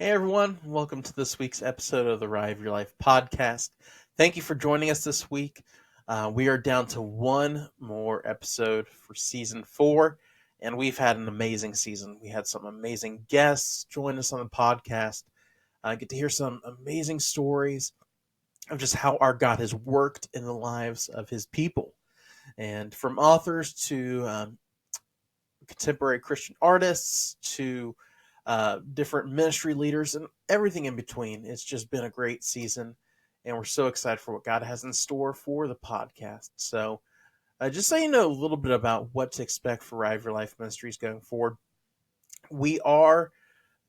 Hey everyone, welcome to this week's episode of the ROYL Life Podcast. Thank you for joining us this week. We are down to one more episode for season 4, and we've had an amazing season. We had some amazing guests join us on the podcast. Get to hear some amazing stories of just how our God has worked in the lives of his people. And from authors to contemporary Christian artists to different ministry leaders and everything in between. It's just been a great season, and we're so excited for what God has in store for the podcast. So just so you know a little bit about what to expect for ROYL Life Ministries going forward, we are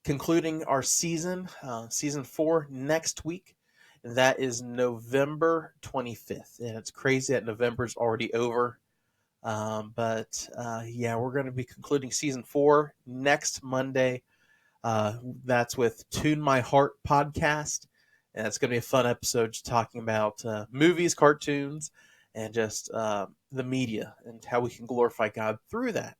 concluding our season 4 next week. And that is November 25th, and it's crazy that November's already over. But we're going to be concluding season 4 next Monday. That's with Tune My Heart podcast, and it's going to be a fun episode just talking about movies, cartoons, and just the media and how we can glorify God through that.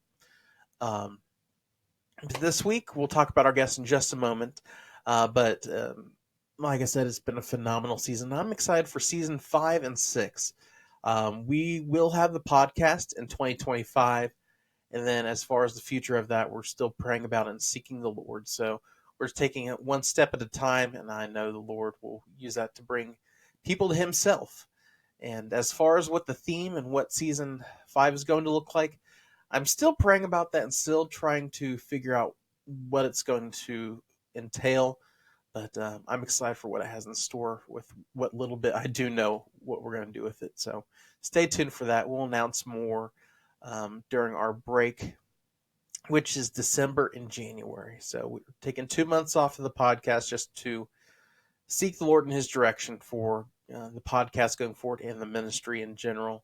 This week, we'll talk about our guests in just a moment, but like I said, it's been a phenomenal season. I'm excited for season 5 and 6. We will have the podcast in 2025. And then as far as the future of that, we're still praying about it and seeking the Lord. So we're taking it one step at a time, and I know the Lord will use that to bring people to himself. And as far as what the theme and what season 5 is going to look like, I'm still praying about that and still trying to figure out what it's going to entail. But I'm excited for what it has in store with what little bit I do know what we're going to do with it. So stay tuned for that. We'll announce more during our break, which is December and January. So we're taking 2 months off of the podcast just to seek the Lord in his direction for the podcast going forward and the ministry in general.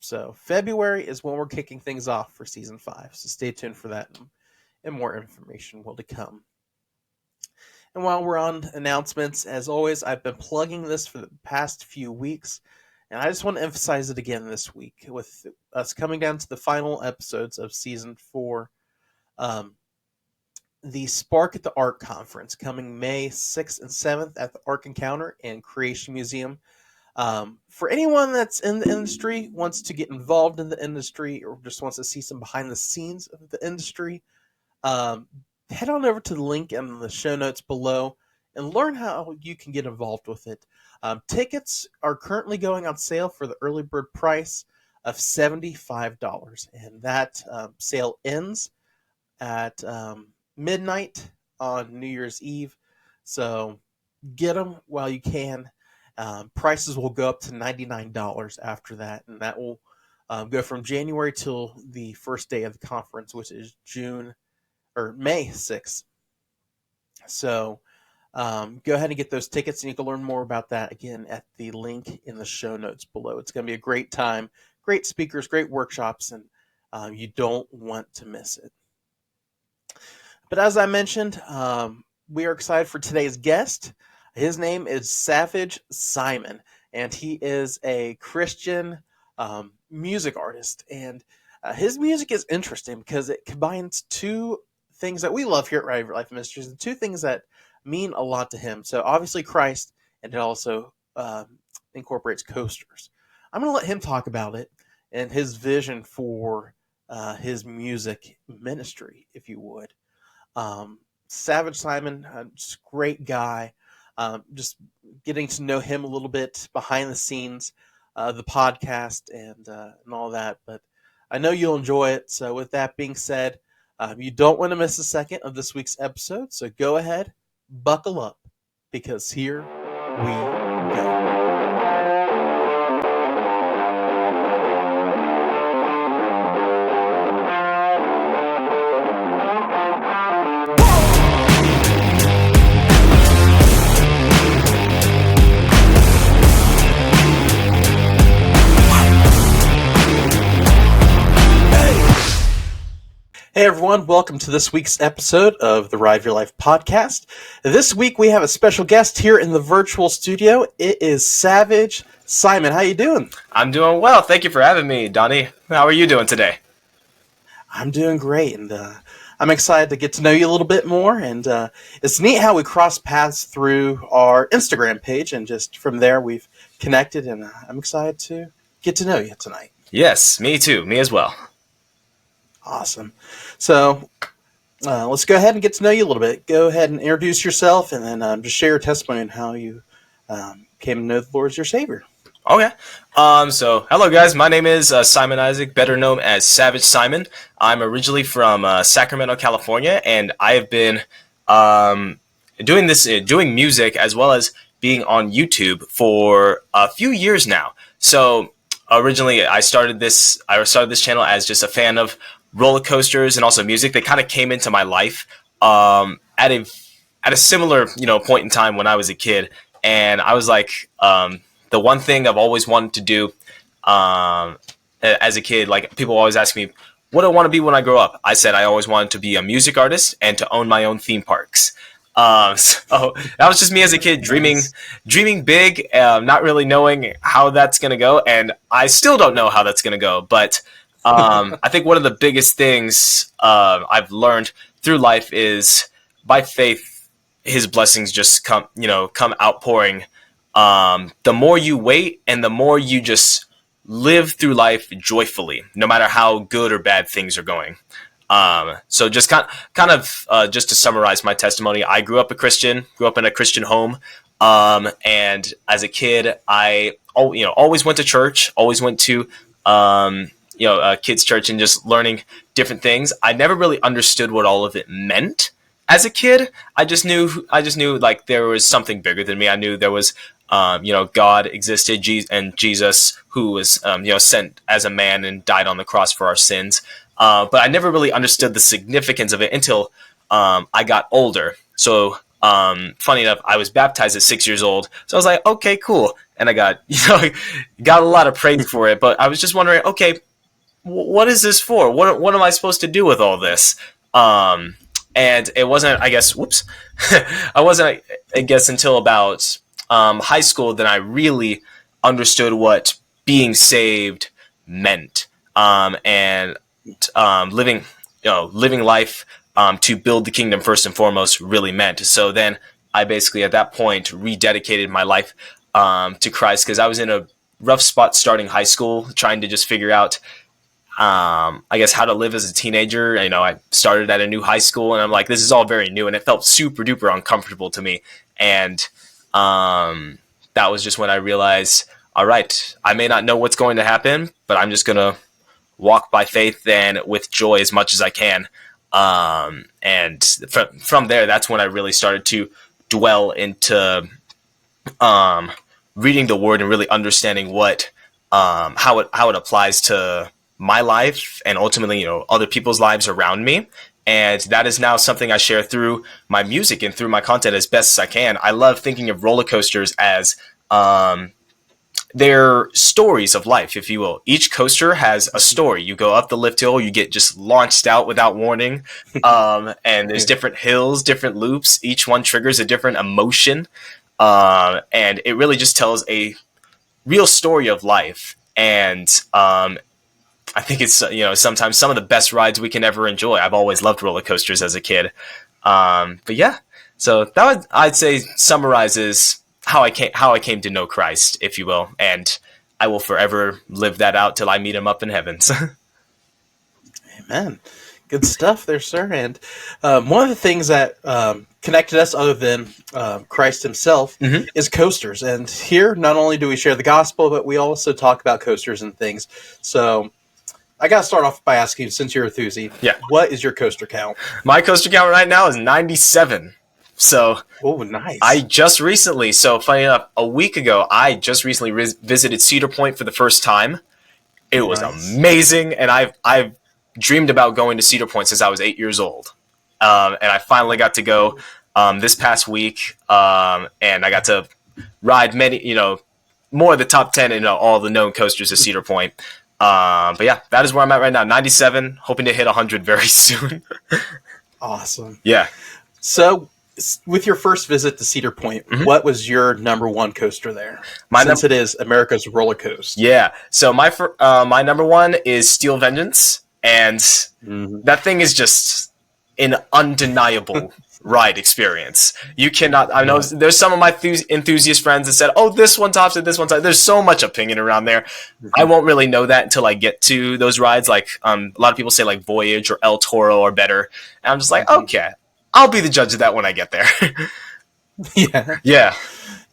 So February is when we're kicking things off for season 5. So stay tuned for that, and more information will to come. And while we're on announcements, as always, I've been plugging this for the past few weeks. And I just want to emphasize it again this week with us coming down to the final episodes of season 4. The Spark at the Ark Conference coming May 6th and 7th at the Ark Encounter and Creation Museum. For anyone that's in the industry, wants to get involved in the industry, or just wants to see some behind the scenes of the industry, head on over to the link in the show notes below and learn how you can get involved with it. Tickets are currently going on sale for the early bird price of $75, and that sale ends at midnight on New Year's Eve. So get them while you can. Prices will go up to $99 after that, and that will go from January till the first day of the conference, which is May 6th. So go ahead and get those tickets, and you can learn more about that again at the link in the show notes below. It's going to be a great time, great speakers, great workshops, and you don't want to miss it. But as I mentioned, we are excited for today's guest. His name is Savage Simon, and he is a Christian music artist. And his music is interesting because it combines two things that we love here at ROYL Life Ministries, and two things that mean a lot to him. So obviously Christ, and it also incorporates coasters. I'm going to let him talk about it and his vision for his music ministry, if you would. Savage Simon, just great guy. Just getting to know him a little bit behind the scenes, the podcast and all that. But I know you'll enjoy it. So with that being said, you don't want to miss a second of this week's episode. So go ahead, buckle up, because here we go. Hey everyone, welcome to this week's episode of the ROYL Life Podcast. This week we have a special guest here in the virtual studio. It is Savage Simon. How you doing? I'm doing well. Thank you for having me, Donnie. How are you doing today? I'm doing great, and I'm excited to get to know you a little bit more, and it's neat how we cross paths through our Instagram page, and just from there we've connected, and I'm excited to get to know you tonight. Yes, me too. Me as well. Awesome. So let's go ahead and get to know you a little bit. Go ahead and introduce yourself, and then just share your testimony on how you came to know the Lord as your Savior. Okay. So hello guys, my name is Simon Isaac, better known as Savage Simon. I'm originally from Sacramento, California, and I have been doing music as well as being on YouTube for a few years now. So originally I started this channel as just a fan of roller coasters and also music. They kind of came into my life at a similar point in time when I was a kid, and I was like the one thing I've always wanted to do as a kid, like people always ask me, what do I want to be when I grow up? I said I always wanted to be a music artist and to own my own theme parks. So that was just me as a kid, dreaming big, not really knowing how that's going to go. And I still don't know how that's going to go. But I think one of the biggest things I've learned through life is by faith, his blessings just come outpouring. The more you wait and the more you just live through life joyfully, no matter how good or bad things are going. So just kind of just to summarize my testimony, I grew up in a Christian home. And as a kid, I always went to church, always went to kids' church and just learning different things. I never really understood what all of it meant as a kid. I just knew like there was something bigger than me. I knew there was God existed, and Jesus, who was sent as a man and died on the cross for our sins. But I never really understood the significance of it until I got older. So funny enough, I was baptized at 6 years old. So I was like, okay, cool. And I got got a lot of praise for it. But I was just wondering, okay, what is this for? What am I supposed to do with all this? And it wasn't, I guess, I guess until about high school that I really understood what being saved meant, and living life to build the kingdom first and foremost really meant. So then I basically at that point rededicated my life to Christ, because I was in a rough spot starting high school, trying to just figure out I guess how to live as a teenager. I started at a new high school, and I'm like, this is all very new, and it felt super duper uncomfortable to me. And that was just when I realized, all right, I may not know what's going to happen, but I'm just going to walk by faith and with joy as much as I can. And from there, that's when I really started to dwell into reading the word and really understanding what how it applies to my life and ultimately other people's lives around me. And that is now something I share through my music and through my content as best as I can. I love thinking of roller coasters as they're stories of life, if you will. Each coaster has a story. You go up the lift hill, you get just launched out without warning. And there's different hills, different loops. Each one triggers a different emotion. And it really just tells a real story of life. And I think it's, sometimes some of the best rides we can ever enjoy. I've always loved roller coasters as a kid. But yeah, so that I'd say summarizes how I came to know Christ, if you will. And I will forever live that out till I meet him up in heavens. Amen. Good stuff there, sir. And one of the things that connected us, other than Christ himself, is coasters. And here, not only do we share the gospel, but we also talk about coasters and things. So I got to start off by asking you, since you're a Thuzy, what is your coaster count? My coaster count right now is 97. So, oh, nice. I just recently, so funny enough, a week ago, I just recently visited Cedar Point for the first time. It was amazing, and I've dreamed about going to Cedar Point since I was 8 years old. And I finally got to go this past week, and I got to ride many, more of the top 10 in all the known coasters at Cedar Point. But yeah, that is where I'm at right now. 97, hoping to hit 100 very soon. Awesome. Yeah. So, with your first visit to Cedar Point, what was your number one coaster there? Since it is America's roller coaster. Yeah. So my number one is Steel Vengeance, and that thing is just an undeniable ride experience. You cannot. I know there's some of my enthusiast friends that said, "Oh, this one tops it. This one tops." There's so much opinion around there. I won't really know that until I get to those rides. Like a lot of people say, like Voyage or El Toro are better, and I'm just like, okay, I'll be the judge of that when I get there. Yeah. Yeah.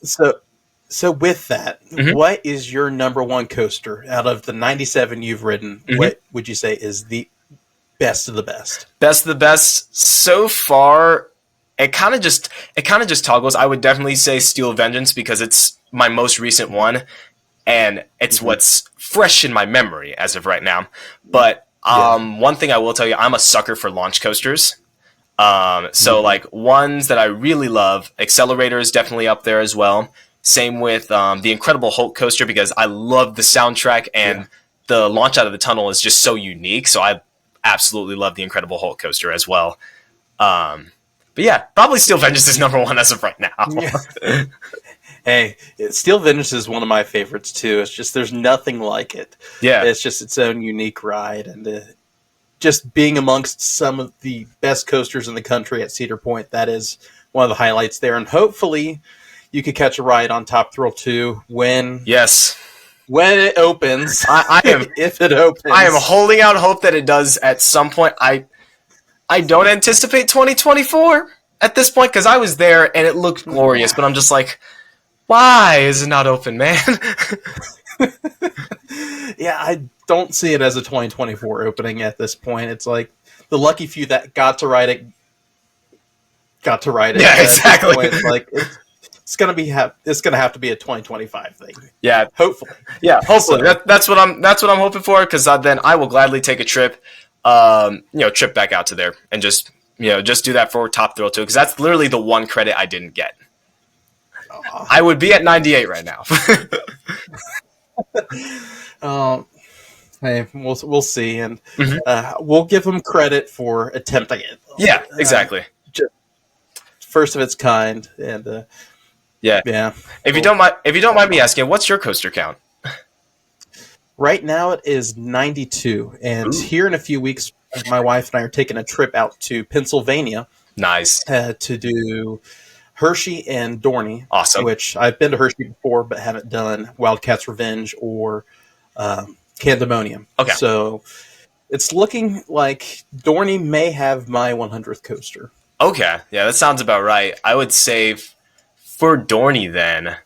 So with that, what is your number one coaster out of the 97 you've ridden? What would you say is the best of the best? Best of the best so far. It kind of just toggles. I would definitely say Steel Vengeance because it's my most recent one, and it's what's fresh in my memory as of right now. But one thing I will tell you, I'm a sucker for launch coasters. So like ones that I really love, Accelerator is definitely up there as well. Same with the Incredible Hulk coaster because I love the soundtrack and the launch out of the tunnel is just so unique. So I absolutely love the Incredible Hulk coaster as well. But yeah, probably Steel Vengeance is number one as of right now. Yeah. Hey, Steel Vengeance is one of my favorites too. It's just there's nothing like it. Yeah, it's just its own unique ride, and just being amongst some of the best coasters in the country at Cedar Point, that is one of the highlights there. And hopefully, you could catch a ride on Top Thrill 2 when it opens. I am if it opens. I am holding out hope that it does at some point. I don't anticipate 2024 at this point because I was there and it looked glorious, but I'm just like, why is it not open, man? Yeah, I don't see it as a 2024 opening at this point. It's like the lucky few that got to ride it. Yeah, exactly. Point, like it's gonna have to be a 2025 thing. Yeah, hopefully. Yeah, hopefully. So, that's what I'm hoping for because then I will gladly take a trip. Trip back out to there and just do that for Top Thrill 2 because that's literally the one credit I didn't get. I would be at 98 right now. Hey, we'll see, and we'll give them credit for attempting it. Yeah, exactly. First of its kind, and yeah. If you don't mind me asking, what's your coaster count? Right now it is 92, and here in a few weeks, my wife and I are taking a trip out to Pennsylvania. Nice. To do Hershey and Donnie. Awesome. Which I've been to Hershey before, but haven't done Wildcat's Revenge or Candemonium. Okay. So it's looking like Donnie may have my 100th coaster. Okay. Yeah, that sounds about right. I would say for Donnie then,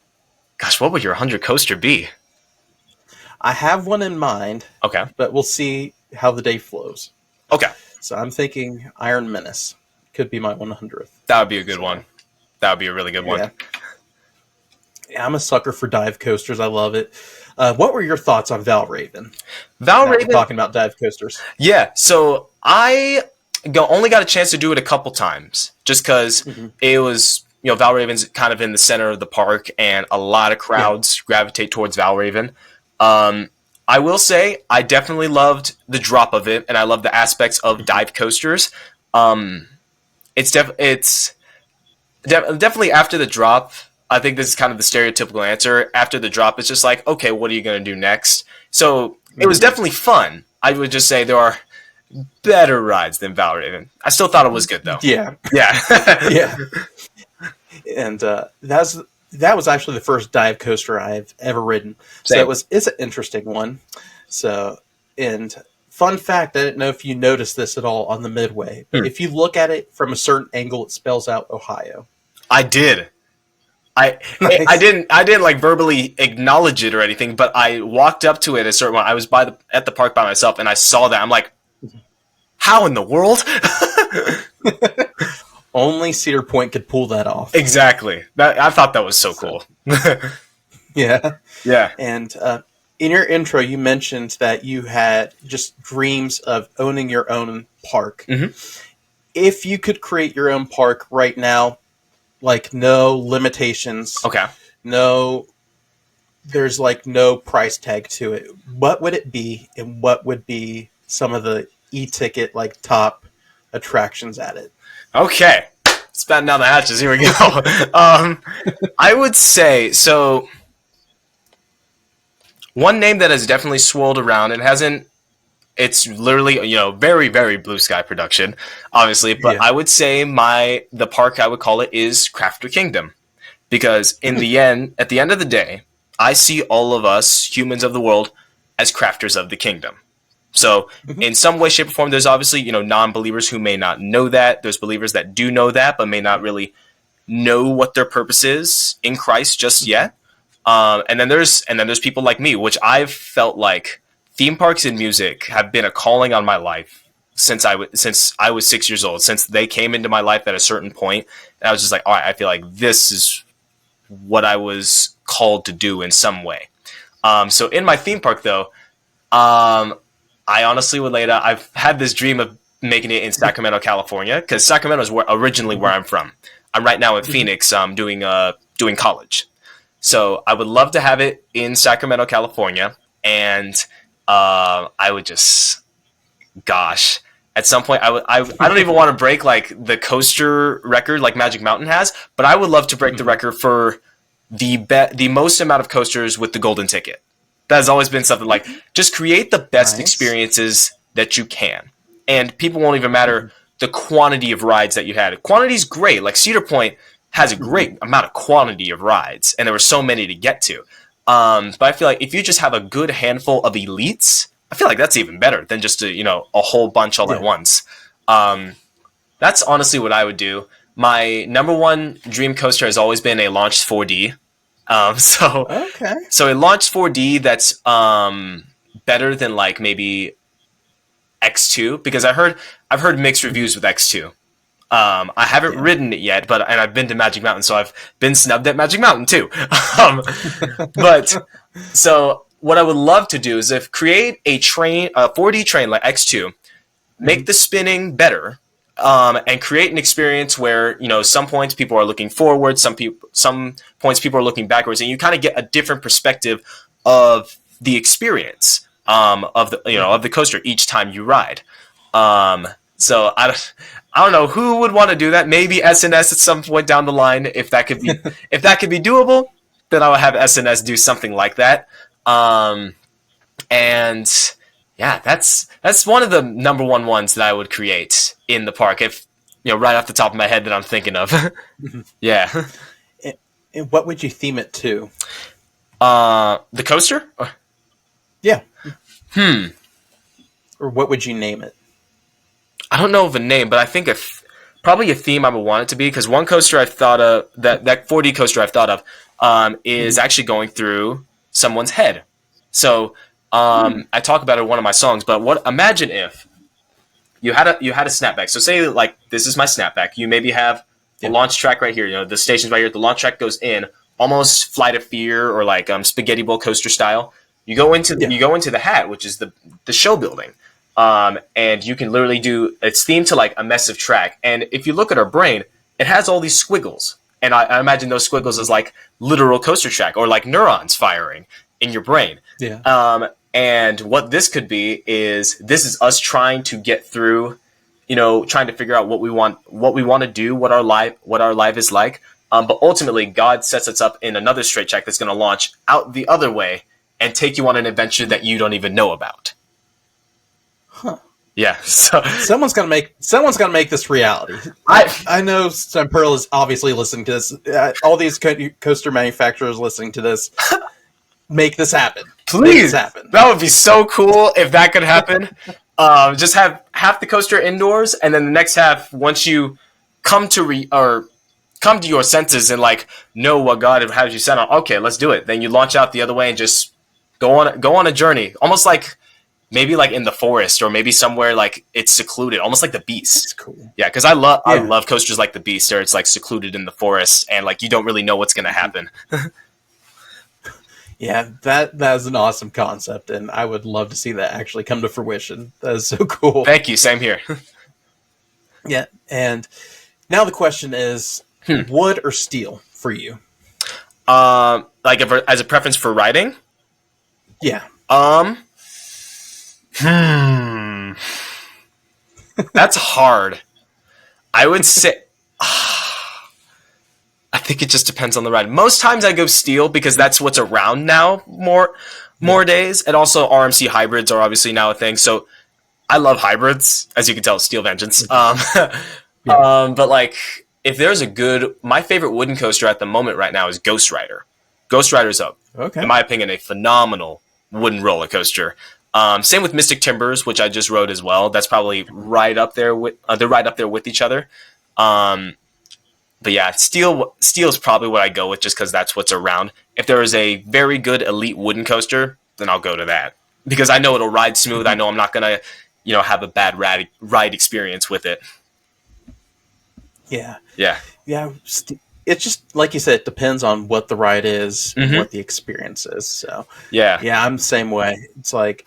gosh, what would your 100 coaster be? I have one in mind. Okay. But we'll see how the day flows. Okay. So I'm thinking Iron Menace could be my 100th. That would be a good one. That would be a really good one. Yeah, I'm a sucker for dive coasters. I love it. What were your thoughts on Valraven? Valraven, talking about dive coasters. Yeah, so I only got a chance to do it a couple times just because it was, Valraven's kind of in the center of the park and a lot of crowds gravitate towards Valraven. I will say I definitely loved the drop of it, and I love the aspects of dive coasters. It's definitely after the drop. I think this is kind of the stereotypical answer. After the drop, it's just like, okay, what are you going to do next? So it was definitely fun. I would just say there are better rides than Valraven. I still thought it was good though. Yeah. Yeah. And that was actually the first dive coaster I've ever ridden. Same. So it's an interesting one. So, and fun fact, I didn't know if you noticed this at all on the midway, but if you look at it from a certain angle, it spells out Ohio. I did. Nice. I didn't like verbally acknowledge it or anything, but I walked up to it a certain one. I was at the park by myself, and I saw that. I'm like, how in the world? Only Cedar Point could pull that off. Exactly. I thought that was so cool. Yeah. Yeah. And in your intro, you mentioned that you had just dreams of owning your own park. If you could create your own park right now, like no limitations. Okay. There's like no price tag to it. What would it be, and what would be some of the e-ticket like top attractions at it? Okay. Spatten down the hatches. Here we go. I would say, so one name that has definitely swirled around and hasn't It's literally, very, very blue sky production, obviously. But I would say the park, I would call it, is Crafter Kingdom. Because at the end of the day, I see all of us, humans of the world, as crafters of the kingdom. So in some way, shape, or form, there's obviously, non-believers who may not know that. There's believers that do know that, but may not really know what their purpose is in Christ just yet. And then there's people like me, which I've felt like theme parks and music have been a calling on my life since I was 6 years old, since they came into my life at a certain point. And I was just like, all right, I feel like this is what I was called to do in some way. So in my theme park, though, I honestly would lay it out. I've had this dream of making it in Sacramento, California, because Sacramento is originally where I'm from. I'm right now in Phoenix, doing college. So I would love to have it in Sacramento, California, and I would just, gosh, at some point I don't even want to break like the coaster record like Magic Mountain has, but I would love to break the record for the most amount of coasters with the golden ticket. That has always been something like, just create the best experiences that you can. And people won't even matter the quantity of rides that you had. Quantity's great. Like Cedar Point has a great amount of quantity of rides, and there were so many to get to. But I feel like if you just have a good handful of elites, I feel like that's even better than just a whole bunch all at once. That's honestly what I would do. My number one dream coaster has always been a launched 4D. So a launched 4D that's better than like maybe X2, because I've heard mixed reviews with X2. I haven't ridden it yet, and I've been to Magic Mountain, so I've been snubbed at Magic Mountain too. But so what I would love to do is create a 4D train like X2, make the spinning better, and create an experience where some points people are looking forward, some points people are looking backwards, and you kind of get a different perspective of the experience of the coaster each time you ride. So I don't know who would want to do that. Maybe SNS at some point down the line, if that could be doable, then I would have SNS do something like that. And yeah, that's one of the number one ones that I would create in the park, if right off the top of my head that I'm thinking of. Yeah. And what would you theme it to? The coaster? Yeah. Or what would you name it? I don't know of a name, but I think probably a theme I would want it to be, because one coaster I've thought of, that 4D coaster I've thought of, is actually going through someone's head. So I talk about it in one of my songs, but imagine if you had a snapback. So say like this is my snapback. You maybe have a launch track right here. The station's right here. The launch track goes in, almost Flight of Fear or like Spaghetti Bowl coaster style. You go into the hat, which is the show building. And you can literally it's themed to like a massive track. And if you look at our brain, it has all these squiggles. And I imagine those squiggles as like literal coaster track or like neurons firing in your brain. Yeah. And what this could be is us trying to get through, trying to figure out what we want to do, what our life is like. But ultimately, God sets us up in another straight track that's going to launch out the other way and take you on an adventure that you don't even know about. Huh. Yeah. So someone's gonna make this reality. I know Sun Pearl is obviously listening to this. All these coaster manufacturers listening to this, make this happen. Please, make this happen. That would be so cool if that could happen. Just have half the coaster indoors, and then the next half, once you come to your senses and like know what God has you set on. Okay, let's do it. Then you launch out the other way and just go on a journey, almost like. Maybe like in the forest, or maybe somewhere like it's secluded, almost like the Beast. That's cool. Yeah, because I love coasters like the Beast, where it's like secluded in the forest and like you don't really know what's gonna happen. Yeah, that is an awesome concept, and I would love to see that actually come to fruition. That is so cool. Thank you. Same here. Yeah, and now the question is, wood or steel for you? Like as a preference for riding? Yeah. That's hard. I would say I think it just depends on the ride. Most times I go steel because that's what's around now more days, and also RMC hybrids are obviously now a thing. So I love hybrids, as you can tell, Steel Vengeance. Yeah. But like, if there's a good, my favorite wooden coaster at the moment right now is Ghost Rider. Ghost Rider's Okay. in my opinion, a phenomenal wooden roller coaster. Same with Mystic Timbers, which I just rode as well. That's probably right up there with they're right up there with each other. But yeah, steel is probably what I go with, just because that's what's around. If there is a very good elite wooden coaster, then I'll go to that, because I know it'll ride smooth. I know I'm not gonna, have a bad ride experience with it. Yeah. Yeah. Yeah. It's just like you said, it depends on what the ride is, and Mhm. what the experience is. So Yeah. yeah, I'm the same way. It's like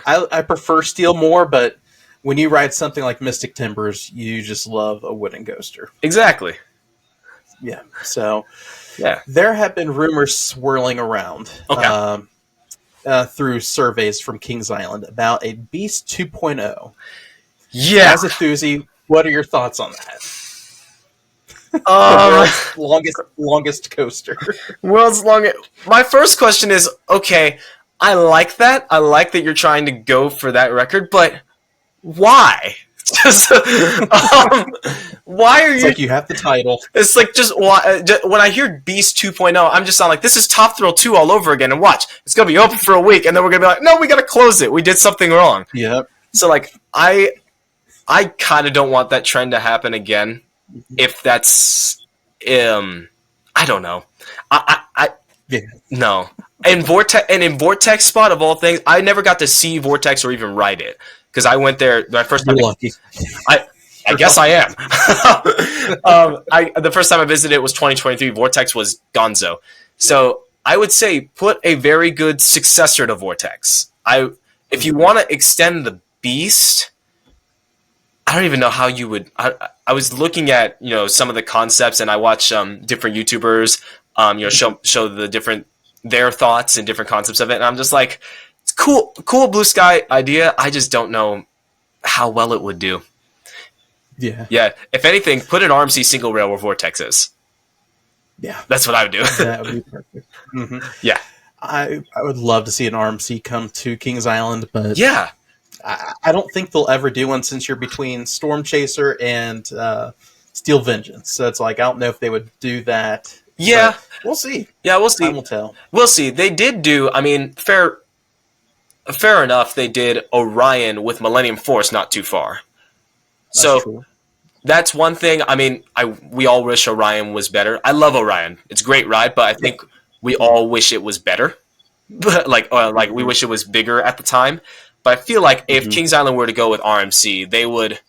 I prefer steel more, but when you ride something like Mystic Timbers, you just love a wooden coaster. Exactly. Yeah. So Yeah. there have been rumors swirling around Okay. through surveys from Kings Island about a Beast 2.0. Yeah. As a Thuzy, what are your thoughts on that? The Um. world's longest coaster. World's longest. My first question is, okay, I like that. I like that you're trying to go for that record, but why? Just, why are It's you? like you have the title. It's like, just why? When I hear Beast 2.0, I'm just sound like, this is Top Thrill 2 all over again. And watch, it's gonna be open for a week, and then we're gonna be like, no, we gotta close it. We did something wrong. Yep. So like, I kind of don't want that trend to happen again. If that's, I don't know. Yeah. No. In Vortex spot of all things, I never got to see Vortex or even ride it, because I went there my first time. You're lucky. I guess I am. The first time I visited it was 2023. Vortex was Gonzo, so I would say put a very good successor to Vortex. If you want to extend the Beast, I don't even know how you would. I was looking at some of the concepts, and I watch different YouTubers show the different their thoughts and different concepts of it, and I'm just like, it's cool blue sky idea. I just don't know how well it would do. Yeah. Yeah, if anything, put an RMC single rail where Vortex is. Yeah. That's what I would do. That would be perfect. Mm-hmm. Yeah. I would love to see an RMC come to Kings Island, but Yeah. I don't think they'll ever do one, since you're between Storm Chaser and Steel Vengeance. So it's like, I don't know if they would do that. Yeah. We'll see. Yeah, we'll see. Time will tell. We'll see. They did do, I mean, fair enough, they did Orion with Millennium Force not too far. That's true. That's one thing. I mean, we all wish Orion was better. I love Orion. It's a great ride, but I think we all wish it was better. But like we wish it was bigger at the time. But I feel like if Kings Island were to go with RMC, they would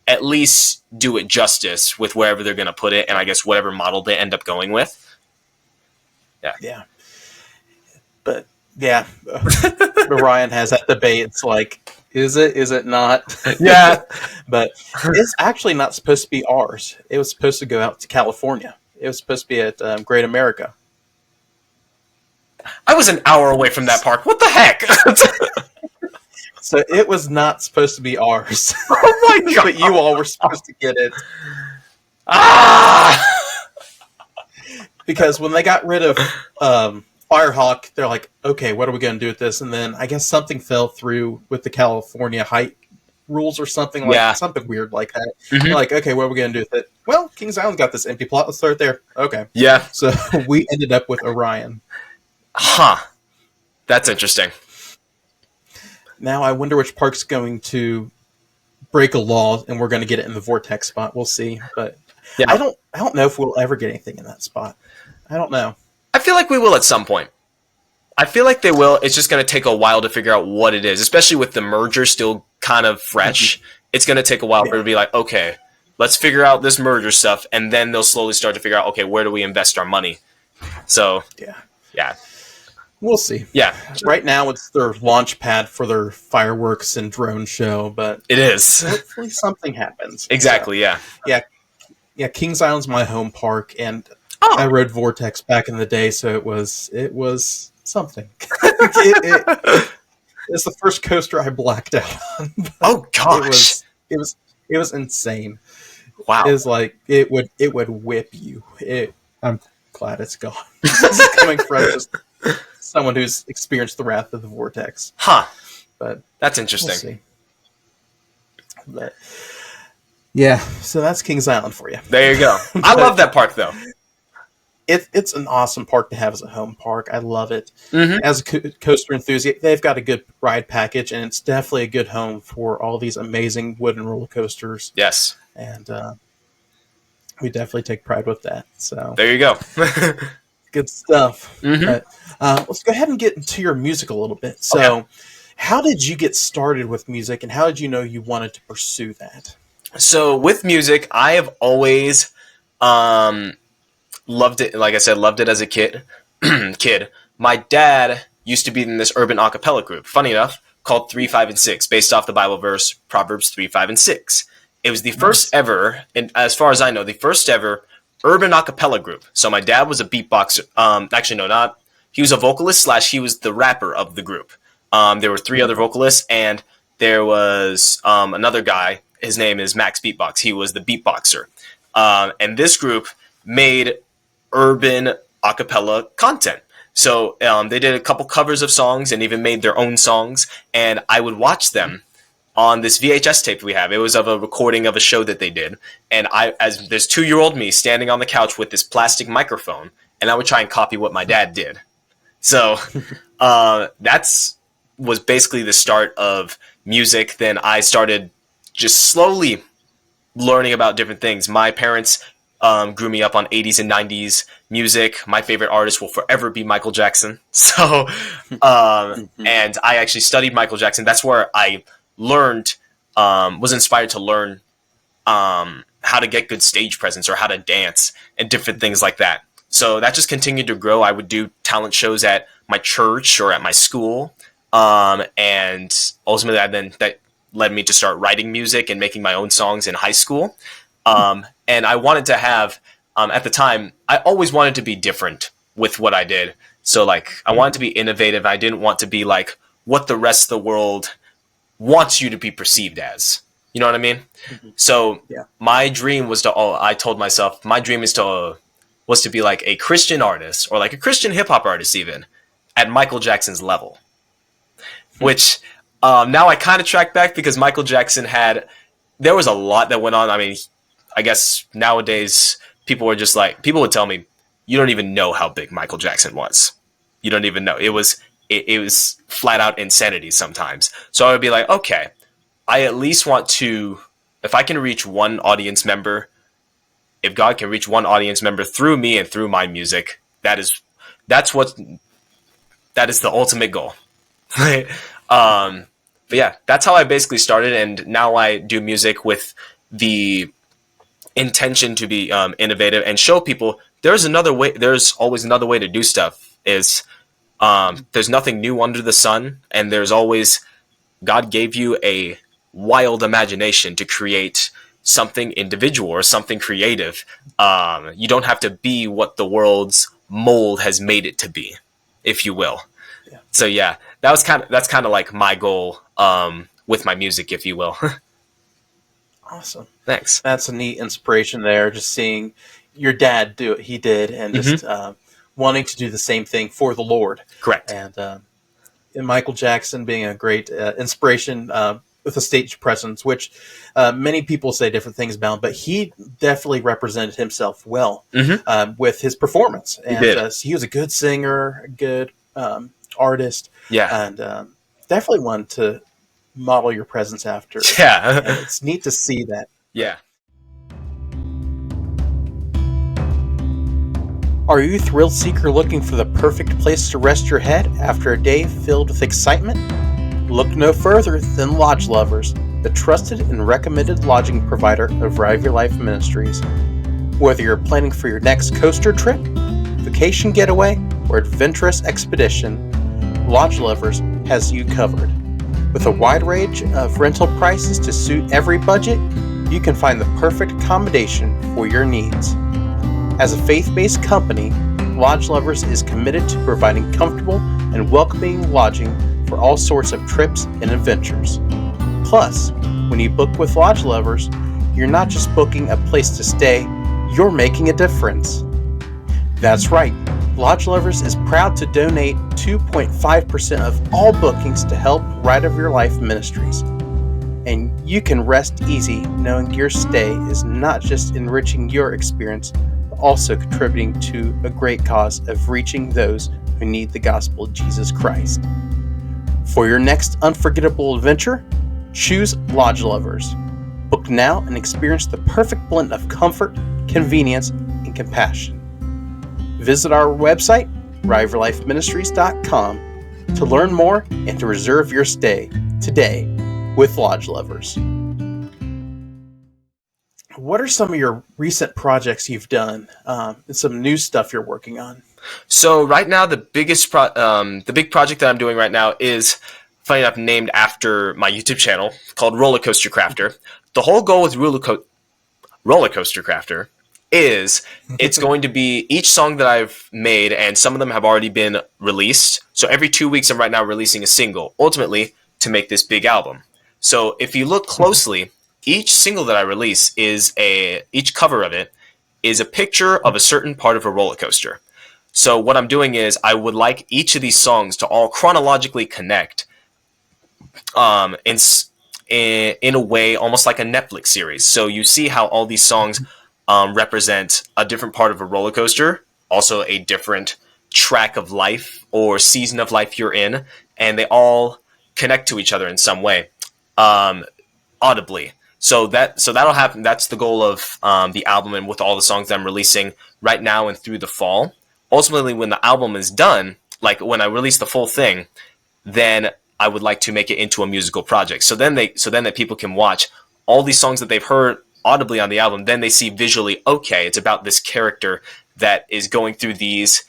at least do it justice with wherever they're going to put it, and I guess whatever model they end up going with. Yeah. But yeah, Orion has that debate. It's like, is it not? Yeah. But it's actually not supposed to be ours. It was supposed to go out to California. It was supposed to be at Great America. I was an hour away from that park. What the heck? So it was not supposed to be ours. Oh my god! But you all were supposed to get it. Ah! Because when they got rid of Firehawk, they're like, okay, what are we going to do with this? And then I guess something fell through with the California height rules or something something weird like that. They're like, okay, what are we going to do with it? Well, Kings Island got this empty plot. Let's throw it there. Okay. Yeah. So we ended up with Orion. Huh. That's interesting. Now I wonder which park's going to break a law and we're going to get it in the Vortex spot. We'll see. But Yeah. I don't know if we'll ever get anything in that spot. I don't know. I feel like we will at some point. I feel like they will. It's just going to take a while to figure out what it is, especially with the merger still kind of fresh. It's going to take a while for it to be like, okay, let's figure out this merger stuff, and then they'll slowly start to figure out, okay, where do we invest our money? So, yeah. We'll see. Yeah. Right now, it's their launch pad for their fireworks and drone show, but It is. hopefully something happens. Exactly, yeah. Yeah, Kings Island's my home park, and I rode Vortex back in the day, so it was something. It's the first coaster I blacked out on. Oh gosh. It was insane. Wow. It was like it would whip you. I'm glad it's gone. This is coming from just someone who's experienced the wrath of the Vortex. Huh. But That's we'll interesting. see. But yeah, so that's Kings Island for you. There you go. I love that park, though. It's an awesome park to have as a home park. I love it. Mm-hmm. As a coaster enthusiast, they've got a good ride package, and it's definitely a good home for all these amazing wooden roller coasters. Yes. And we definitely take pride with that. So there you go. Good stuff. Mm-hmm. But, let's go ahead and get into your music a little bit. So how did you get started with music, and how did you know you wanted to pursue that? So with music, I have always loved it. Like I said, loved it as a kid. My dad used to be in this urban a cappella group, funny enough, called 3, 5, and 6, based off the Bible verse Proverbs 3, 5, and 6. It was the first ever, and as far as I know, the first ever urban a cappella group. So my dad was a beatboxer. Actually, no, not. He was a vocalist / he was the rapper of the group. There were 3 other vocalists, and there was another guy. His name is Max Beatbox. He was the beatboxer. And this group made urban a cappella content. So they did a couple covers of songs and even made their own songs. And I would watch them on this VHS tape we have. It was of a recording of a show that they did. And as there's 2-year-old me standing on the couch with this plastic microphone, and I would try and copy what my dad did. So was basically the start of music. Then I started just slowly learning about different things. My parents grew me up on 80s and 90s music. My favorite artist will forever be Michael Jackson. So, and I actually studied Michael Jackson. That's where I learned, was inspired to learn how to get good stage presence or how to dance and different things like that. So that just continued to grow. I would do talent shows at my church or at my school. And ultimately that led me to start writing music and making my own songs in high school. And I wanted to have, at the time, I always wanted to be different with what I did. So like, I wanted to be innovative. I didn't want to be like what the rest of the world wants you to be perceived as. You know what I mean? Mm-hmm. So my dream was I told myself, my dream was to be like a Christian artist or like a Christian hip hop artist even at Michael Jackson's level, which now I kind of track back because Michael Jackson there was a lot that went on. I mean, I guess nowadays people would tell me, you don't even know how big Michael Jackson was. You don't even know. It was flat out insanity sometimes. So I would be like, okay, I at least want to, if I can reach one audience member, if God can reach one audience member through me and through my music, that is the ultimate goal. But yeah, that's how I basically started. And now I do music with the intention to be innovative and show people there's another way. There's always another way to do stuff. There's nothing new under the sun, and there's always, God gave you a wild imagination to create something individual or something creative. You don't have to be what the world's mold has made it to be, if you will. Yeah. So yeah, that's kind of like my goal with my music, if you will. Awesome. Thanks. That's a neat inspiration there, just seeing your dad do what he did and just wanting to do the same thing for the Lord. Correct. And Michael Jackson being a great inspiration with a stage presence, which many people say different things about, but he definitely represented himself well with his performance. And he was a good singer, a good artist. Yeah. And definitely one to model your presence after. Yeah. And it's neat to see that. Yeah. Are you a thrill seeker looking for the perfect place to rest your head after a day filled with excitement? Look no further than Lodge Lovers, the trusted and recommended lodging provider of Revive Your Life Ministries. Whether you're planning for your next coaster trip, vacation getaway, or adventurous expedition, Lodge Lovers has you covered. With a wide range of rental prices to suit every budget, you can find the perfect accommodation for your needs. As a faith-based company, Lodge Lovers is committed to providing comfortable and welcoming lodging for all sorts of trips and adventures. Plus, when you book with Lodge Lovers, you're not just booking a place to stay, you're making a difference. That's right, Lodge Lovers is proud to donate 2.5% of all bookings to help Ride of Your Life Ministries. and you can rest easy knowing your stay is not just enriching your experience, but also contributing to a great cause of reaching those who need the gospel of Jesus Christ. For your next unforgettable adventure, choose Lodge Lovers. Book now and experience the perfect blend of comfort, convenience, and compassion. Visit our website, riverlifeministries.com, to learn more and to reserve your stay today with Lodge Lovers. What are some of your recent projects you've done, and some new stuff you're working on? So right now, the big project that I'm doing right now is, funny enough, named after my YouTube channel called Roller Coaster Crafter. The whole goal with Roller Coaster Crafter is it's going to be each song that I've made, and some of them have already been released. So every 2 weeks, I'm right now releasing a single, ultimately to make this big album. So if you look closely, each single that I release each cover of it is a picture of a certain part of a roller coaster. So what I'm doing is I would like each of these songs to all chronologically connect in a way almost like a Netflix series. So you see how all these songs represent a different part of a roller coaster, also a different track of life or season of life you're in, and they all connect to each other in some way, audibly. So that'll happen. That's the goal of the album, and with all the songs that I'm releasing right now and through the fall. Ultimately, when the album is done, like when I release the full thing, then I would like to make it into a musical project. So then that people can watch all these songs that they've heard audibly on the album. Then they see visually, okay, it's about this character that is going through these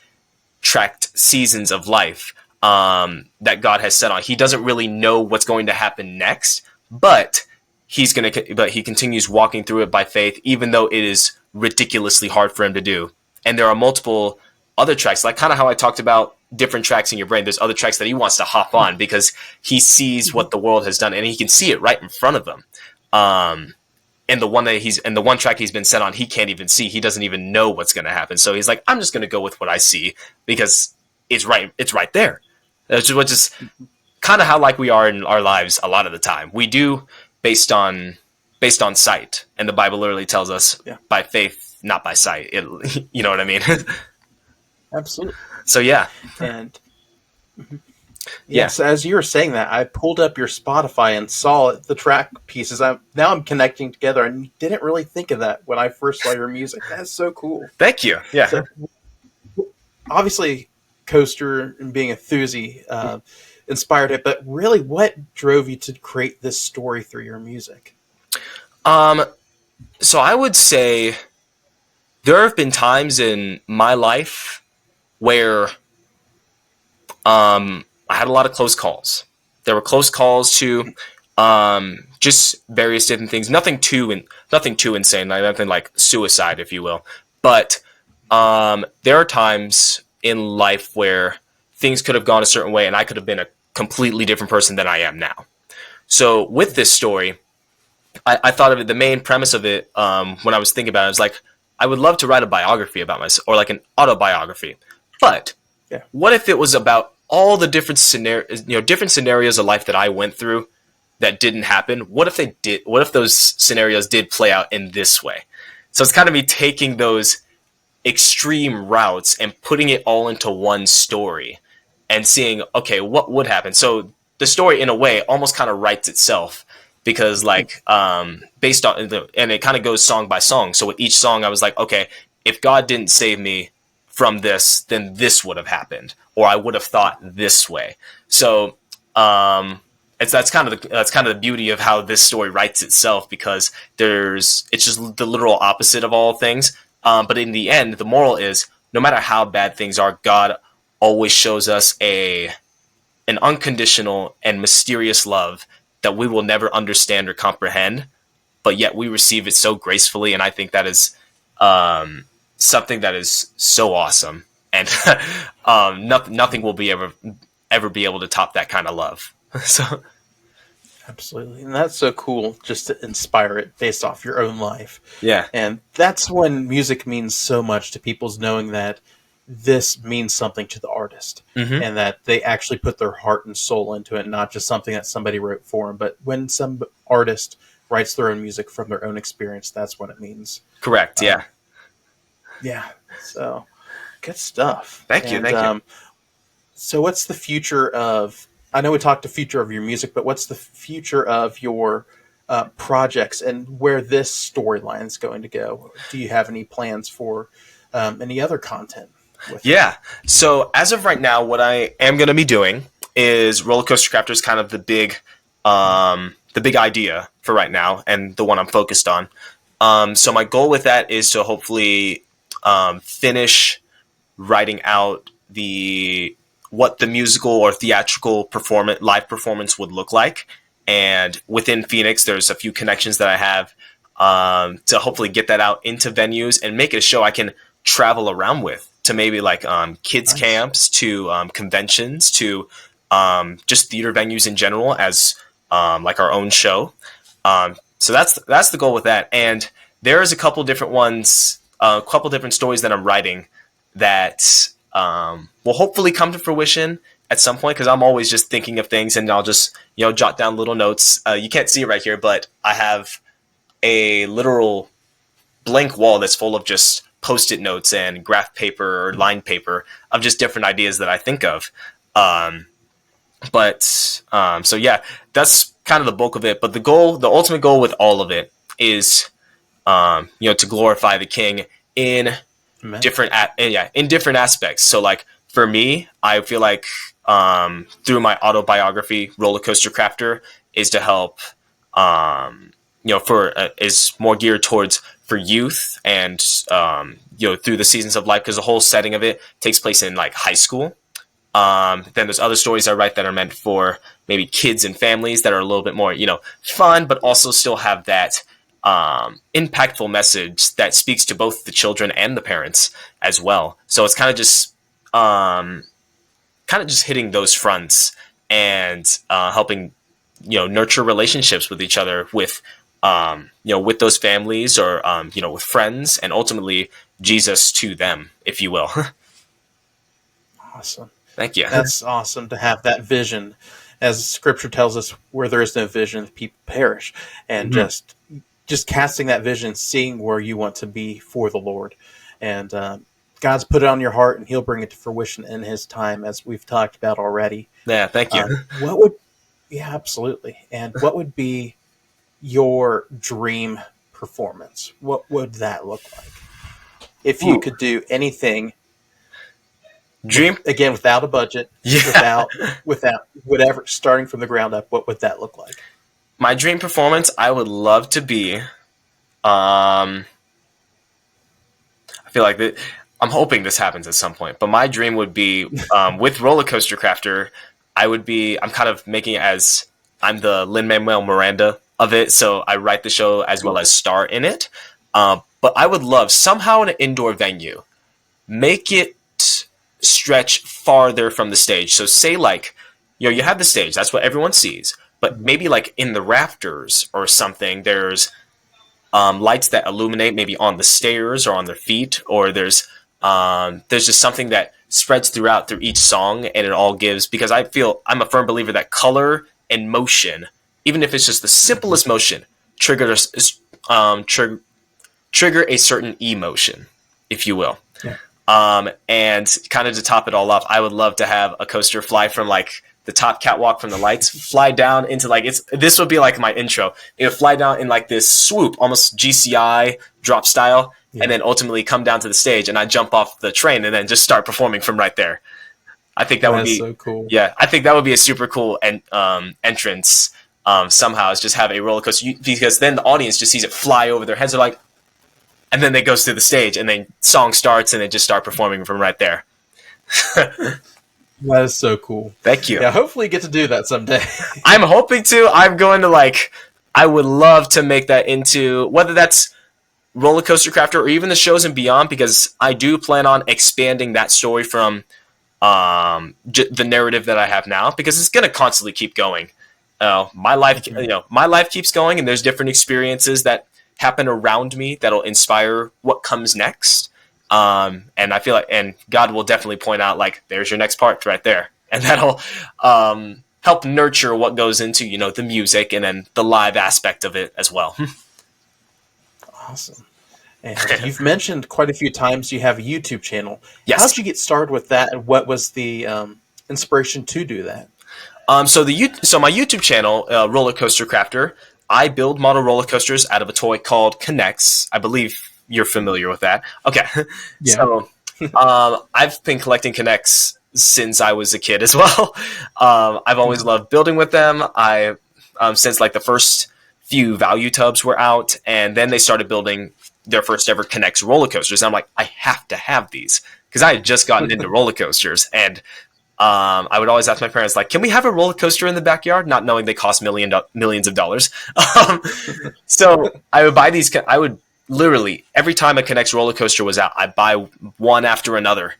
tracked seasons of life that God has set on. He doesn't really know what's going to happen next, but he continues walking through it by faith, even though it is ridiculously hard for him to do. And there are multiple other tracks, like kind of how I talked about different tracks in your brain. There's other tracks that he wants to hop on because he sees what the world has done, and he can see it right in front of him. And the one track he's been set on, he can't even see. He doesn't even know what's going to happen. So he's like, I'm just going to go with what I see because it's right there. Which is kind of how like we are in our lives a lot of the time. We do based on sight, and the Bible literally tells us by faith, not by sight. You know what I mean? Absolutely. So yeah. And yes, as you were saying that, I pulled up your Spotify and saw the track pieces. Now I'm connecting together, and didn't really think of that when I first saw your music. That's so cool. Thank you. Yeah. So, obviously, Coaster and being a inspired it, but really, what drove you to create this story through your music? So I would say there have been times in my life where I had a lot of close calls. There were close calls to just various different things. Nothing too insane, nothing like suicide, if you will. But there are times in life where things could have gone a certain way, and I could have been a completely different person than I am now. So with this story, I thought of it. The main premise of it, when I was thinking about it, I was like, I would love to write a biography about myself, or like an autobiography. But what if it was about all the different scenarios of life that I went through that didn't happen? What if they did? What if those scenarios did play out in this way? So it's kind of me taking those extreme routes and putting it all into one story and seeing, okay, what would happen? So the story, in a way, almost kind of writes itself because, like, based on and it kind of goes song by song. So with each song, I was like, okay, if God didn't save me from this, then this would have happened, or I would have thought this way. So that's kind of the beauty of how this story writes itself, because it's just the literal opposite of all things. But in the end, the moral is, no matter how bad things are, God always shows us an unconditional and mysterious love that we will never understand or comprehend, but yet we receive it so gracefully. And I think that is something that is so awesome, and nothing will ever be able to top that kind of love. So absolutely, and that's so cool, just to inspire it based off your own life. Yeah, and that's when music means so much to people's knowing that this means something to the artist, Mm-hmm. and that they actually put their heart and soul into it, not just something that somebody wrote for them. But when some artist writes their own music from their own experience, that's what it means. Correct. Yeah. Yeah. So good stuff. Thank you. Thank you. So what's the future of, I know we talked the future of your music, but what's the future of your projects and where this storyline is going to go? Do you have any plans for any other content? Yeah. So as of right now, what I am going to be doing is Roller Coaster Crafter is kind of the big idea for right now, and the one I'm focused on. So my goal with that is to hopefully finish writing out what the musical or theatrical live performance would look like. And within Phoenix, there's a few connections that I have to hopefully get that out into venues and make it a show I can travel around with, to maybe like kids camps, to conventions, to just theater venues in general as like our own show. So that's the goal with that. And there's a couple different ones, a couple different stories that I'm writing that will hopefully come to fruition at some point, because I'm always just thinking of things, and I'll just jot down little notes. You can't see it right here, but I have a literal blank wall that's full of just Post-it notes and graph paper or line paper of just different ideas that I think of. So yeah, that's kind of the bulk of it. But the ultimate goal with all of it is, to glorify the King in different aspects. So like for me, I feel like through my autobiography, Roller Coaster Crafter, is to help, is more geared towards for youth and through the seasons of life, because the whole setting of it takes place in like high school. Then there's other stories I write that are meant for maybe kids and families that are a little bit more, fun, but also still have that impactful message that speaks to both the children and the parents as well. So it's kind of just hitting those fronts and helping nurture relationships with each other, with with those families, or with friends, and ultimately Jesus to them, if you will. Awesome. Thank you. That's awesome to have that vision. As Scripture tells us, where there is no vision, the people perish. And just casting that vision, seeing where you want to be for the Lord. And God's put it on your heart, and He'll bring it to fruition in His time, as we've talked about already. Yeah, thank you. Absolutely. And what would be your dream performance? What would that look like? If you could do anything, again, without a budget, without whatever, starting from the ground up, what would that look like? My dream performance, I would love to be, I feel like I'm hoping this happens at some point, but my dream would be, with Roller Coaster Crafter, I'm kind of making it as I'm the Lin-Manuel Miranda of it, so I write the show as well as star in it. But I would love, somehow in an indoor venue, make it stretch farther from the stage. So say like, you have the stage, that's what everyone sees, but maybe like in the rafters or something, there's lights that illuminate maybe on the stairs or on their feet, or there's just something that spreads through each song, and it all gives, because I'm a firm believer that color and motion, even if it's just the simplest motion, trigger a certain emotion, if you will. Yeah. And kind of to top it all off, I would love to have a coaster fly from like the top catwalk from the lights, fly down into like, this would be like my intro. It would fly down in like this swoop, almost GCI drop style, and then ultimately come down to the stage, and I jump off the train and then just start performing from right there. I think that would be so cool. Yeah, I think that would be a super cool entrance. Somehow is just have a roller coaster, because then the audience just sees it fly over their heads. They're like, and then it goes to the stage, and then song starts, and they just start performing from right there. That is so cool. Thank you. Yeah, hopefully you get to do that someday. I'm hoping to. I'm going to I would love to make that into, whether that's Roller Coaster Crafter or even the shows and beyond, because I do plan on expanding that story from the narrative that I have now, because it's going to constantly keep going. My life keeps going, and there's different experiences that happen around me that'll inspire what comes next. And I feel like, and God will definitely point out, like, there's your next part right there. And that'll help nurture what goes into, the music and then the live aspect of it as well. Awesome. And you've mentioned quite a few times you have a YouTube channel. Yes. How'd you get started with that, and what was the inspiration to do that? So my YouTube channel, Roller Coaster Crafter, I build model roller coasters out of a toy called Connects. I believe you're familiar with that. Okay. Yeah. So I've been collecting Connects since I was a kid as well. I've always loved building with them. Since like the first few value tubs were out, and then they started building their first ever Connects roller coasters. And I'm like, I have to have these because I had just gotten into roller coasters, and I would always ask my parents, like, can we have a roller coaster in the backyard? Not knowing they cost millions of dollars. So I would buy these. I would literally, every time a Connects roller coaster was out, I'd buy one after another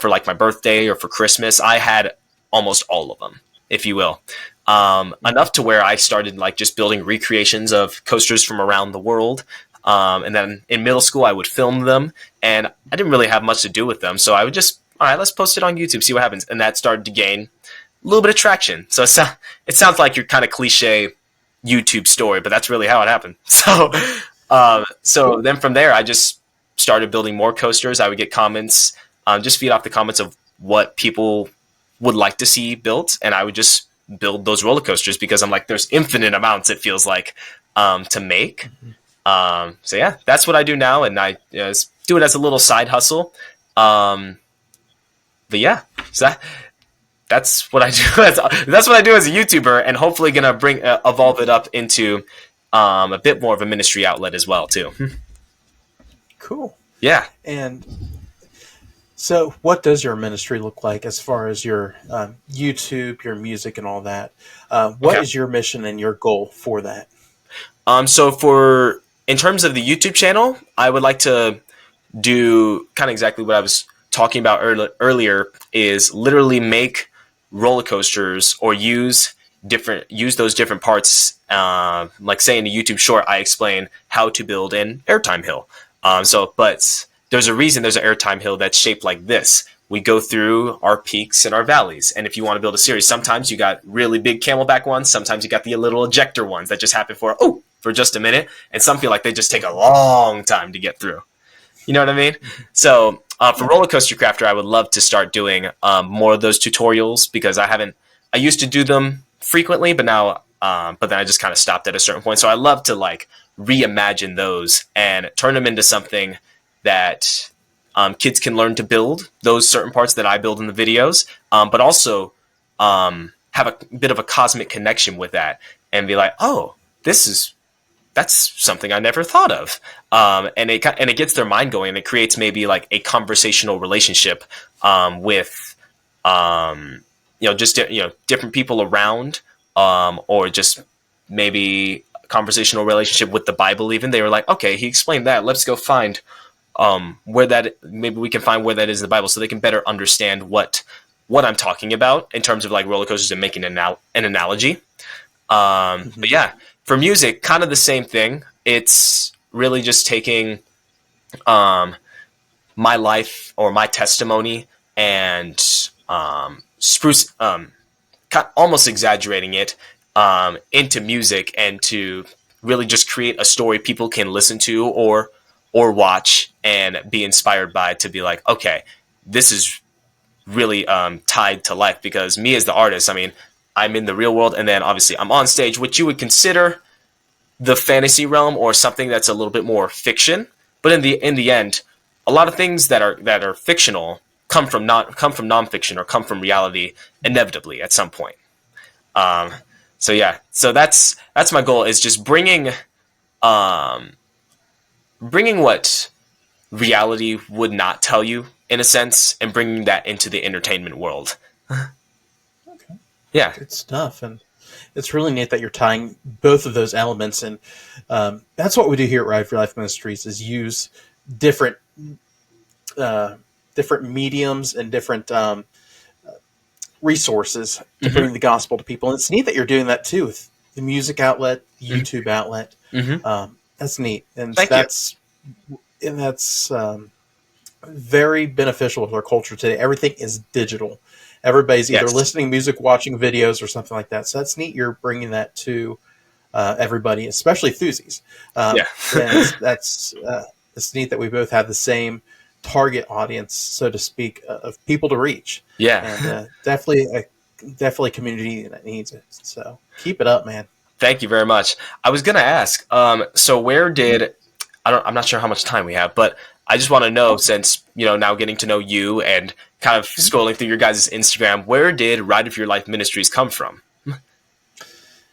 for like my birthday or for Christmas. I had almost all of them, if you will. Enough to where I started like just building recreations of coasters from around the world. And then in middle school, I would film them, and I didn't really have much to do with them. So I would just, all right, let's post it on YouTube, see what happens. And that started to gain a little bit of traction. So it sounds like your kind of cliche YouTube story, but that's really how it happened. So then from there, I just started building more coasters. I would get comments, just feed off the comments of what people would like to see built. And I would just build those roller coasters because I'm like, there's infinite amounts, it feels like, to make. So yeah, that's what I do now, and I do it as a little side hustle. But yeah, so that's what I do. That's what I do as a YouTuber, and hopefully gonna evolve it up into a bit more of a ministry outlet as well too. Cool. Yeah. And so, what does your ministry look like as far as your YouTube, your music, and all that? What is your mission and your goal for that? So in terms of the YouTube channel, I would like to do kind of exactly what I was talking about earlier, is literally make roller coasters or use those different parts. Like say in a YouTube short, I explain how to build an airtime hill. But there's a reason there's an airtime hill that's shaped like this. We go through our peaks and our valleys. And if you want to build a series, sometimes you got really big camelback ones. Sometimes you got the little ejector ones that just happen for just a minute. And some feel like they just take a long time to get through. You know what I mean? So for Roller Coaster Crafter, I would love to start doing more of those tutorials, because I used to do them frequently, but now, but then I just kind of stopped at a certain point. So I love to like reimagine those and turn them into something that kids can learn to build, those certain parts that I build in the videos, but also have a bit of a cosmic connection with that and be like, oh, that's something I never thought of. And it gets their mind going, and it creates maybe like a conversational relationship with different people around, or just maybe a conversational relationship with the Bible. Even they were like, okay, he explained that. Let's go find maybe we can find where that is in the Bible, so they can better understand what I'm talking about in terms of like roller coasters and making an analogy. But yeah, for music, kind of the same thing. It's really just taking my life or my testimony and almost exaggerating it into music, and to really just create a story people can listen to or watch and be inspired by, to be like, okay, this is really tied to life. Because me as the artist, I mean, I'm in the real world, and then obviously I'm on stage, which you would consider the fantasy realm or something that's a little bit more fiction. But in the end, a lot of things that are fictional come from nonfiction or come from reality inevitably at some point. So yeah, so that's my goal, is just bringing what reality would not tell you, in a sense, and bringing that into the entertainment world. Okay. Yeah. Good stuff. And it's really neat that you're tying both of those elements. And that's what we do here at Ride for Life Ministries, is use different mediums and different resources to bring the gospel to people. And it's neat that you're doing that too, with the music outlet, the YouTube outlet. That's neat. And that's very beneficial to our culture today. Everything is digital. Everybody's either Yes. listening to music, watching videos, or something like that. So that's neat. You're bringing that to everybody, especially enthusiasts. Yeah. And it's neat that we both have the same target audience, so to speak, of people to reach. Yeah. And definitely a community that needs it. So keep it up, man. Thank you very much. I was gonna ask, so where did I'm not sure how much time we have, but I just want to know, since now getting to know you and kind of scrolling through your guys' Instagram, where did Ride of Your Life Ministries come from?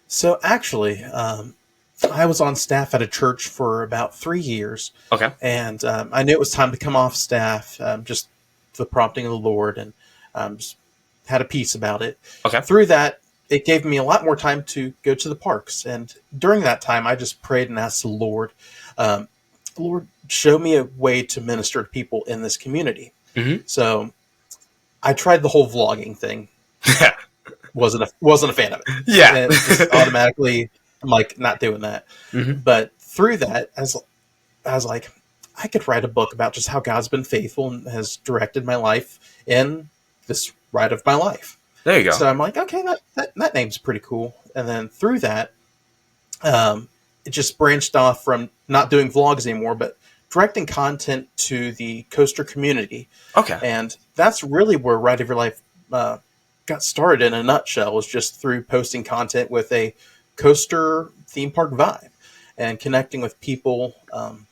So actually, I was on staff at a church for about 3 years. Okay. And I knew it was time to come off staff, just the prompting of the Lord, and just had a peace about it. Okay. Through that, it gave me a lot more time to go to the parks. And during that time, I just prayed and asked the Lord, Lord, show me a way to minister to people in this community. Mm-hmm. So I tried the whole vlogging thing. Wasn't a fan of it. Yeah. And just automatically, I'm like, not doing that. Mm-hmm. But through that, I was like, I could write a book about just how God's been faithful and has directed my life in this ride of my life. There you go. So I'm like, okay, that name's pretty cool. And then through that, it just branched off from not doing vlogs anymore, but directing content to the coaster community. Okay. And that's really where Ride of Your Life got started in a nutshell, was just through posting content with a coaster theme park vibe and connecting with people on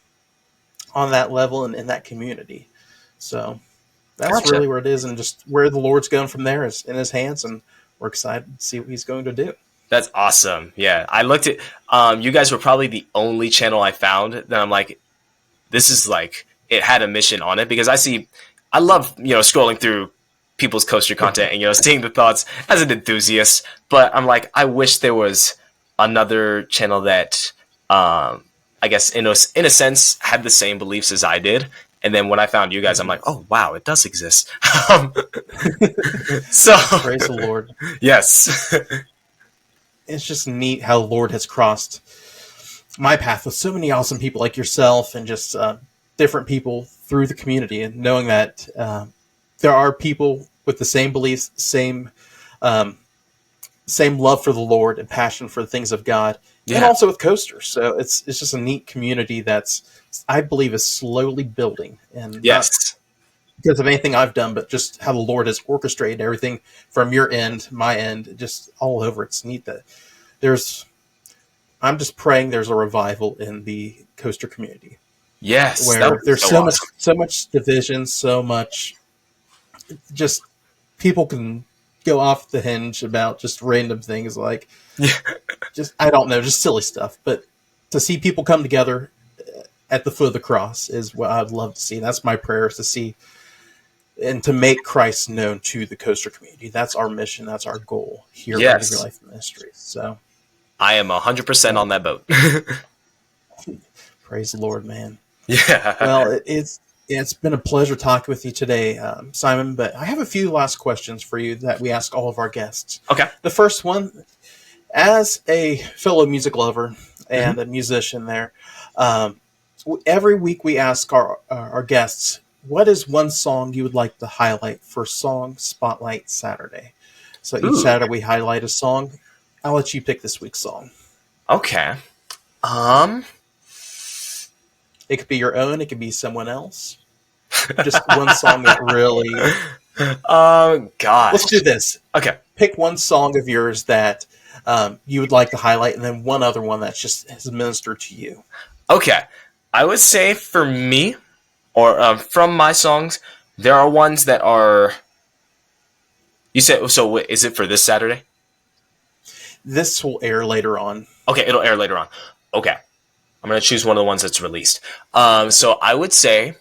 that level and in that community. So that's Gotcha. really where it is, and just where the Lord's going from there is in his hands, and we're excited to see what he's going to do. That's awesome. Yeah. I looked at, you guys were probably the only channel I found that I'm like, this is like, it had a mission on it, because I love, scrolling through people's coaster content and, seeing the thoughts as an enthusiast, but I'm like, I wish there was another channel that, I guess in a sense had the same beliefs as I did. And then when I found you guys, I'm like, oh, wow, it does exist. So Praise the Lord. Yes. It's just neat how the Lord has crossed my path with so many awesome people like yourself, and just different people through the community, and knowing that there are people with the same beliefs, same love for the Lord and passion for the things of God, and also with coasters. So it's just a neat community that's, I believe, is slowly building. And Yes. Not because of anything I've done, but just how the Lord has orchestrated everything from your end, my end, just all over. It's neat that I'm just praying there's a revival in the coaster community. Yes. Where there's so awesome. much division, so much, just people can go off the hinge about just random things like, just, I don't know, just silly stuff. But to see people come together at the foot of the cross is what I'd love to see. That's my prayer, is to see and to make Christ known to the coaster community. That's our mission. That's our goal here at Ride of Your Life Ministries. So I am 100% on that boat. Praise the Lord, man. Yeah. Well, it's been a pleasure talking with you today, Simon, but I have a few last questions for you that we ask all of our guests. Okay. The first one, as a fellow music lover and a musician there, every week we ask our guests, what is one song you would like to highlight for Song Spotlight Saturday? So each Saturday we highlight a song. I'll let you pick this week's song. Okay. It could be your own. It could be someone else. Just one song that really... gosh. Let's do this. Okay. Pick one song of yours that you would like to highlight, and then one other one that's just has ministered to you. Okay. I would say for me, or from my songs, there are ones that are... You said, so is it for this Saturday? This will air later on. Okay, it'll air later on. Okay. I'm going to choose one of the ones that's released. So I would say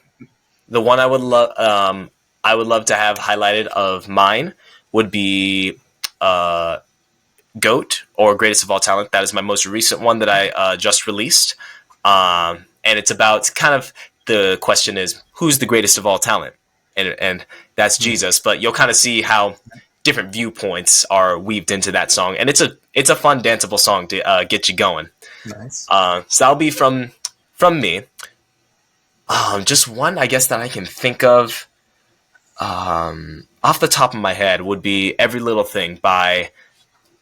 the one I would love to have highlighted of mine would be GOAT, or Greatest of All Talent. That is my most recent one that I just released. And it's about, kind of, the question is, who's the greatest of all talent? And that's Jesus. But you'll kind of see how different viewpoints are weaved into that song. And it's a fun, danceable song to get you going. Nice. So that'll be from me. Just one, I guess, that I can think of off the top of my head would be Every Little Thing by,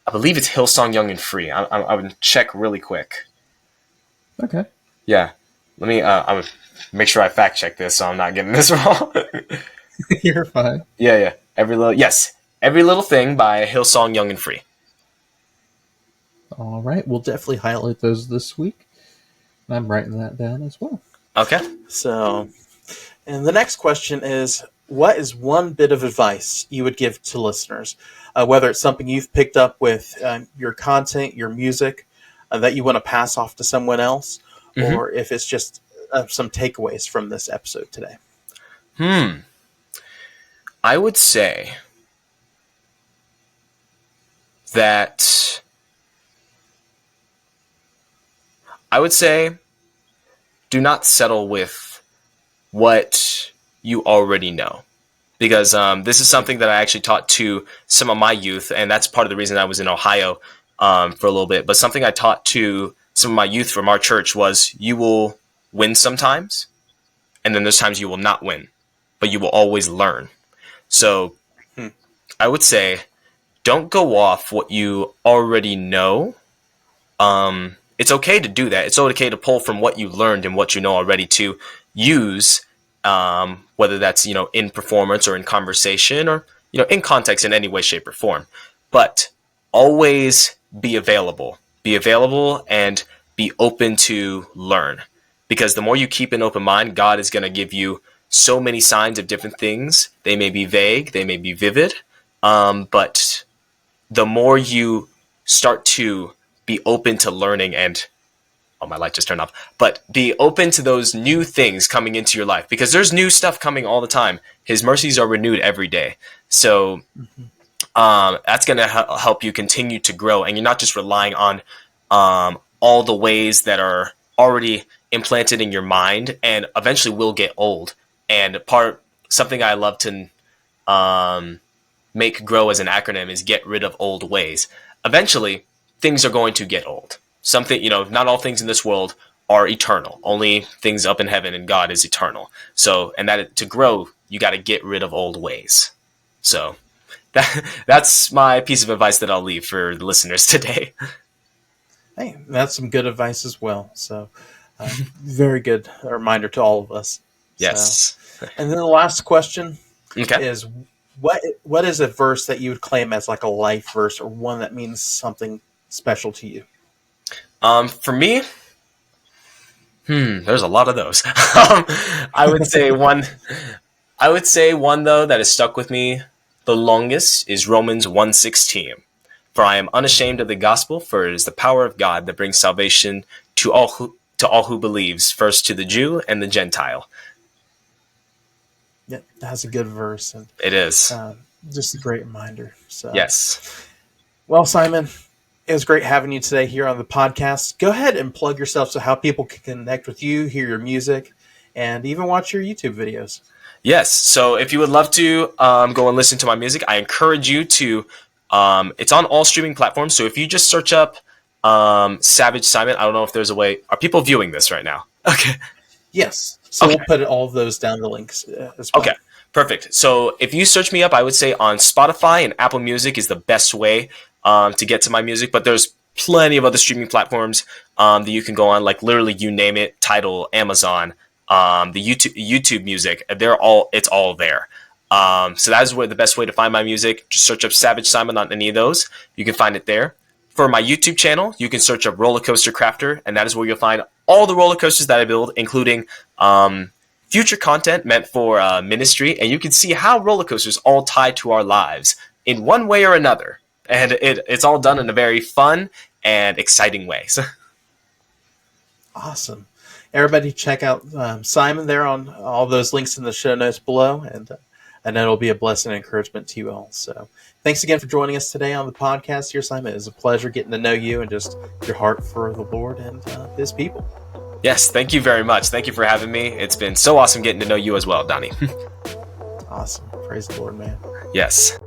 I believe it's Hillsong Young and Free. I would check really quick. Okay. Yeah. Let me, I'm going to make sure I fact check this so I'm not getting this wrong. You're fine. Yeah. Every Little Thing by Hillsong Young and Free. All right. We'll definitely highlight those this week. I'm writing that down as well. Okay. So, and the next question is, what is one bit of advice you would give to listeners? Whether it's something you've picked up with your content, your music, that you want to pass off to someone else, or if it's just some takeaways from this episode today. I would say that do not settle with what you already know. Because this is something that I actually taught to some of my youth, and that's part of the reason I was in Ohio for a little bit. But something I taught to some of my youth from our church was, you will win sometimes, and then there's times you will not win, but you will always learn. So I would say, don't go off what you already know. It's okay to do that. It's okay to pull from what you learned and what you know already to use, whether that's, in performance or in conversation or, in context in any way, shape, or form. But always be available. Be available and be open to learn. Because the more you keep an open mind, God is going to give you so many signs of different things. They may be vague, they may be vivid, but the more you start to be open to learning and, oh, my light just turned off, but be open to those new things coming into your life, because there's new stuff coming all the time. His mercies are renewed every day. So that's going to help you continue to grow. And you're not just relying on all the ways that are already implanted in your mind and eventually will get old. And something I love to make grow as an acronym is get rid of old ways. Eventually, things are going to get old. Something, not all things in this world are eternal. Only things up in heaven, and God is eternal. So, and that to grow, you got to get rid of old ways. So that's my piece of advice that I'll leave for the listeners today. Hey, that's some good advice as well. So very good reminder to all of us. Yes. So, and then the last question Okay. is, what is a verse that you would claim as like a life verse, or one that means something special to you? For me, there's a lot of those. I would say one though that has stuck with me the longest is Romans 1:16. For I am unashamed of the gospel, for it is the power of God that brings salvation to all who believes, first to the Jew and the Gentile. Yeah, that's a good verse, and it is just a great reminder. So yes. Well, Simon, it was great having you today here on the podcast. Go ahead and plug yourself so how people can connect with you, hear your music, and even watch your YouTube videos. Yes. So if you would love to go and listen to my music, I encourage you to. It's on all streaming platforms. So if you just search up Savage Simon, I don't know if there's a way. Are people viewing this right now? Okay. Yes. So We'll put all of those down the links as well. Okay. Perfect. So if you search me up, I would say on Spotify and Apple Music is the best way to get to my music. But there's plenty of other streaming platforms that you can go on, like literally you name it, Tidal, Amazon, the YouTube music. It's all there. So that is the best way to find my music. Just search up Savage Simon on any of those. You can find it there. For my YouTube channel, you can search up Roller Coaster Crafter, and that is where you'll find all the roller coasters that I build, including future content meant for ministry, and you can see how roller coasters all tie to our lives in one way or another. And it's all done in a very fun and exciting way. So. Awesome. Everybody check out Simon there on all those links in the show notes below, and I know it'll be a blessing and encouragement to you all. So thanks again for joining us today on the podcast here, Simon. It was a pleasure getting to know you and just your heart for the Lord and his people. Yes, thank you very much. Thank you for having me. It's been so awesome getting to know you as well, Donnie. Awesome. Praise the Lord, man. Yes.